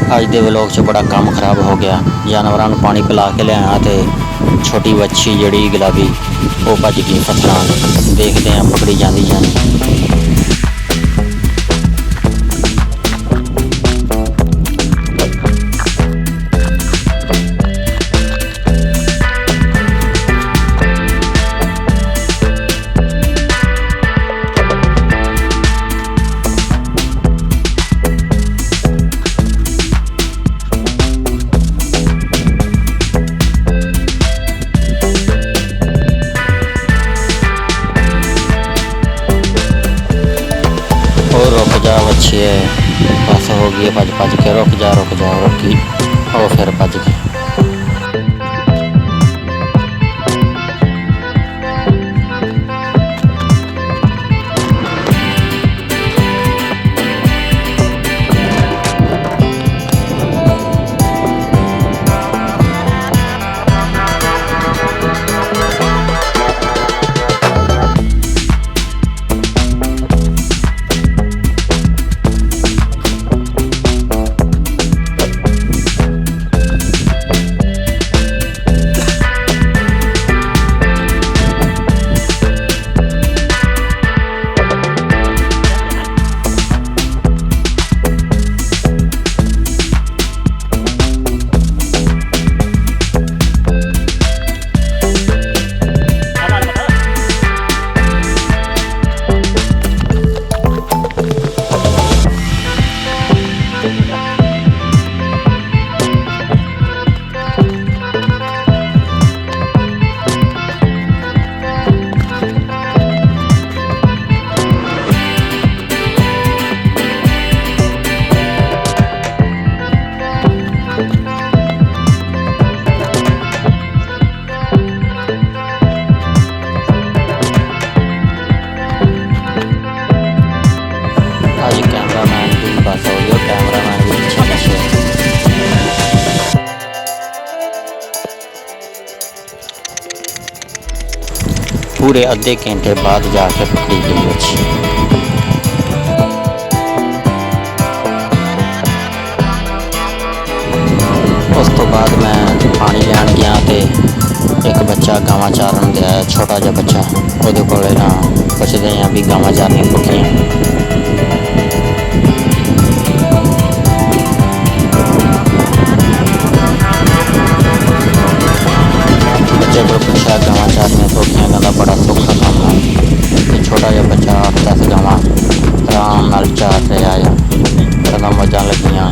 अज के व्लॉग च बड़ा काम खराब हो गया। जानवरों को पानी पिला के लिया तो छोटी बच्ची जड़ी गुलाबी वो भज गई फसलों। देखते हैं पकड़ी जाती जानी। रुक जा बच्चे, बस हो गई भज भज के। रुक जा रुकी और फिर भज गई। पूरे अद्धे घंटे बाद जाके पकड़ी गई बच्ची। उस तो बाद मैं पानी लैन गया तो एक बच्चा गावां चारन दिया, छोटा जिहा बच्चा। वो को ना पुछते हैं भी गावां चारनियां भुखियां। बच्चे को पूछा गावां चारनियां सौखियां, कहता बड़ा सौखा काम है। छोटा जिहा बच्चा 8-10 गावां आराम नाल चार रहा है, कहता मौजां लगियां।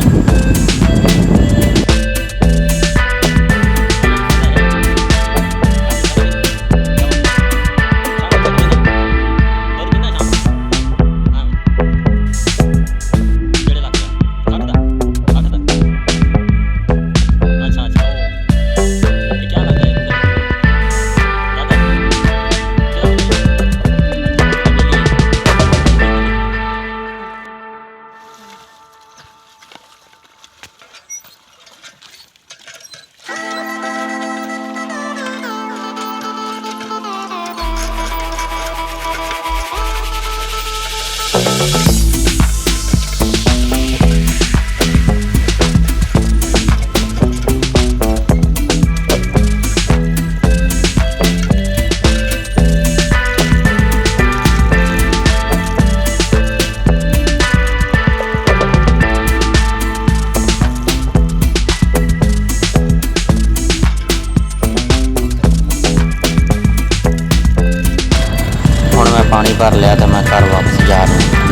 पानी भर लिया तो मैं घर वापस जा रहा हूँ।